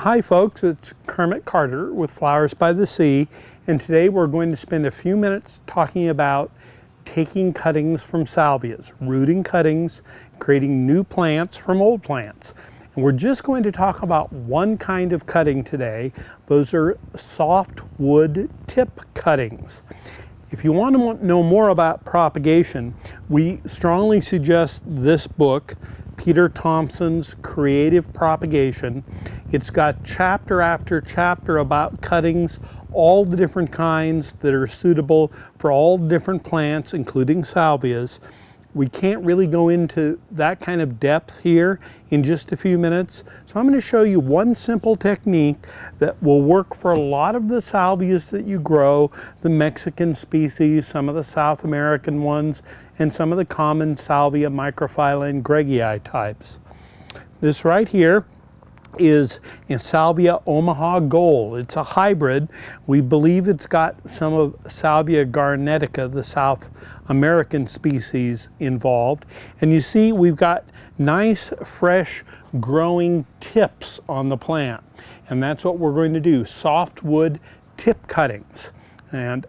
Hi folks, it's Kermit Carter with Flowers by the Sea, and today we're going to spend a few minutes talking about taking cuttings from salvias, rooting cuttings, creating new plants from old plants. And we're just going to talk about one kind of cutting today. Those are softwood tip cuttings. If you want to know more about propagation, we strongly suggest this book, Peter Thompson's Creative Propagation. It's got chapter after chapter about cuttings, all the different kinds that are suitable for all the different plants, including salvias. We can't really go into that kind of depth here in just a few minutes. So I'm going to show you one simple technique that will work for a lot of the salvias that you grow, the Mexican species, some of the South American ones, and some of the common Salvia microphylla and Gregii types. This right here is a Salvia Omaha Gold. It's a hybrid. We believe it's got some of Salvia garnetica, the South American species, involved. And you see we've got nice, fresh, growing tips on the plant. And that's what we're going to do, softwood tip cuttings. And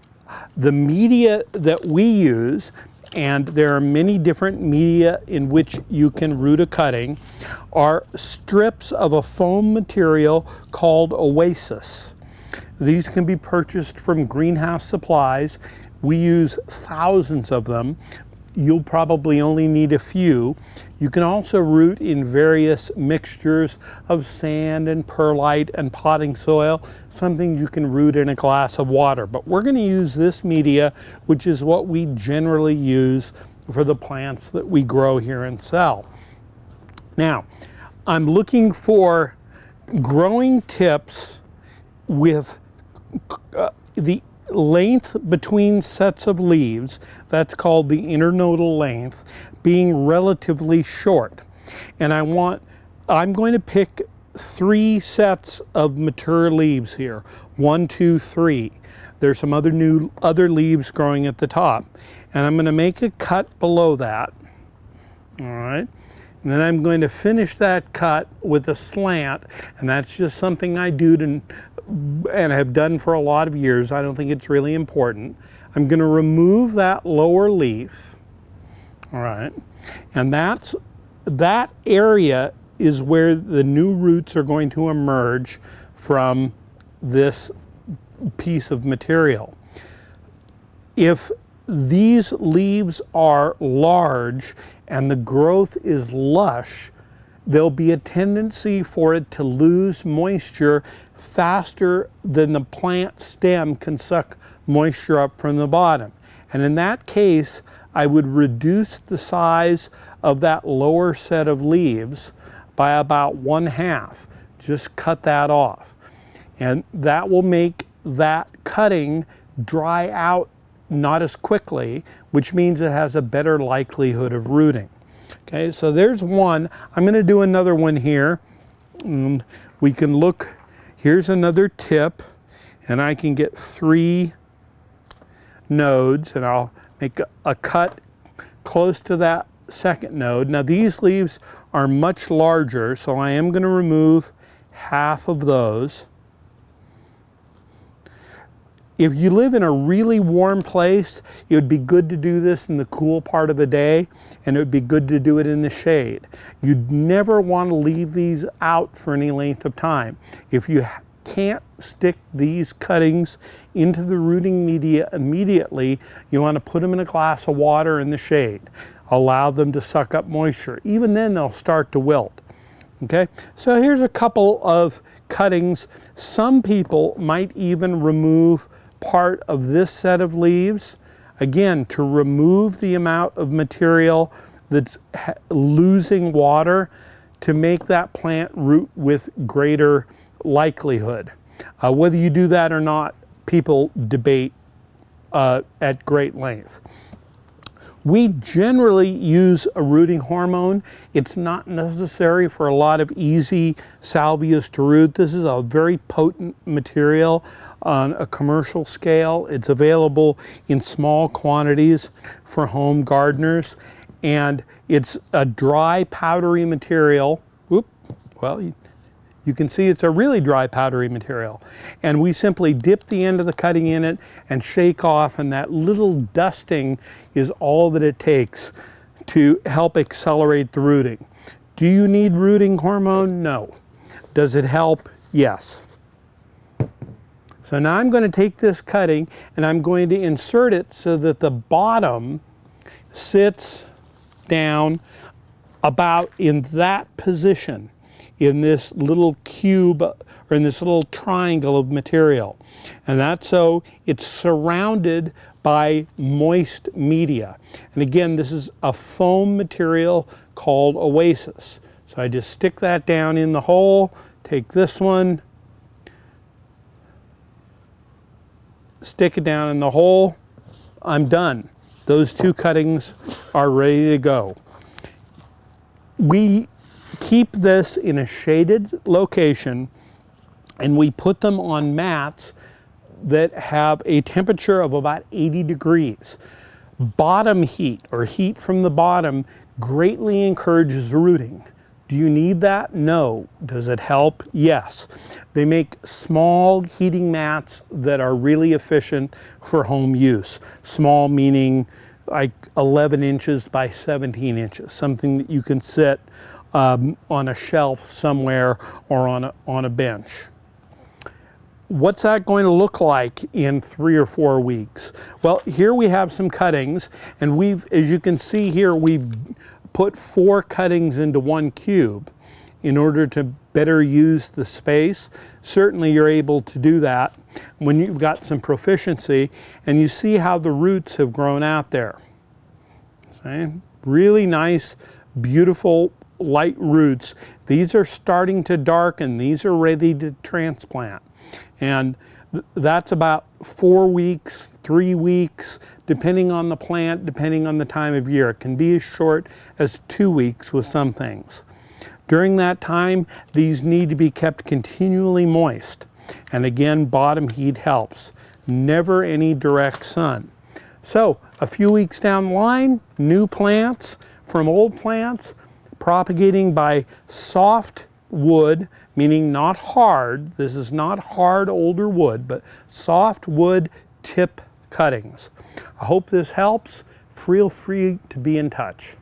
the media that we use, and there are many different media in which you can root a cutting, are strips of a foam material called Oasis. These can be purchased from greenhouse supplies. We use thousands of them. You'll probably only need a few. You can also root in various mixtures of sand and perlite and potting soil, something you can root in a glass of water. But we're going to use this media, which is what we generally use for the plants that we grow here and sell. Now, I'm looking for growing tips with the length between sets of leaves, that's called the internodal length, being relatively short. And I'm going to pick 3 sets of mature leaves here. 1, 2, 3. There's some other leaves growing at the top. And I'm going to make a cut below that. All right. And then I'm going to finish that cut with a slant, and that's just something I do and have done for a lot of years. I don't think it's really important. I'm going to remove that lower leaf. All right. And that area is where the new roots are going to emerge from this piece of material. If these leaves are large and the growth is lush, there'll be a tendency for it to lose moisture faster than the plant stem can suck moisture up from the bottom. And in that case, I would reduce the size of that lower set of leaves by about 1/2. Just cut that off. And that will make that cutting dry out not as quickly, which means it has a better likelihood of rooting. Okay, so there's one. I'm going to do another one here. And we can look, here's another tip, and I can get 3 nodes, and I'll make a cut close to that second node. Now these leaves are much larger, so I am going to remove half of those. If you live in a really warm place, it would be good to do this in the cool part of the day, and it would be good to do it in the shade. You'd never want to leave these out for any length of time. If you can't stick these cuttings into the rooting media immediately, you want to put them in a glass of water in the shade. Allow them to suck up moisture. Even then, they'll start to wilt. Okay, so here's a couple of cuttings. Some people might even remove part of this set of leaves, again, to remove the amount of material that's losing water, to make that plant root with greater likelihood. Whether you do that or not, people debate at great length. We generally use a rooting hormone. It's not necessary for a lot of easy salvias to root. This is a very potent material on a commercial scale. It's available in small quantities for home gardeners, and it's a dry, powdery material. Well, You can see it's a really dry, powdery material. And we simply dip the end of the cutting in it and shake off, and that little dusting is all that it takes to help accelerate the rooting. Do you need rooting hormone? No. Does it help? Yes. So now I'm going to take this cutting and I'm going to insert it so that the bottom sits down about in that position in this little cube or in this little triangle of material. And that's so it's surrounded by moist media. And again, this is a foam material called Oasis. So I just stick that down in the hole, take this one, stick it down in the hole, I'm done. Those two cuttings are ready to go. We keep this in a shaded location and we put them on mats that have a temperature of about 80 degrees. Bottom heat, or heat from the bottom, greatly encourages rooting. Do you need that? No. Does it help? Yes. They make small heating mats that are really efficient for home use. Small meaning like 11 inches by 17 inches, something that you can sit on a shelf somewhere or on a bench. What's that going to look like in 3 or 4 weeks? Well, here we have some cuttings, and as you can see here, we've put 4 cuttings into 1 cube in order to better use the space. Certainly you're able to do that when you've got some proficiency and you see how the roots have grown out there. Okay? Really nice, beautiful, light roots. These are starting to darken. These are ready to transplant. And that's about 4 weeks, 3 weeks, depending on the plant, depending on the time of year. It can be as short as 2 weeks with some things. During that time, these need to be kept continually moist. And again, bottom heat helps. Never any direct sun. So a few weeks down the line, new plants from old plants, propagating by softwood, meaning not hard. This is not hard older wood, but softwood tip cuttings. I hope this helps. Feel free to be in touch.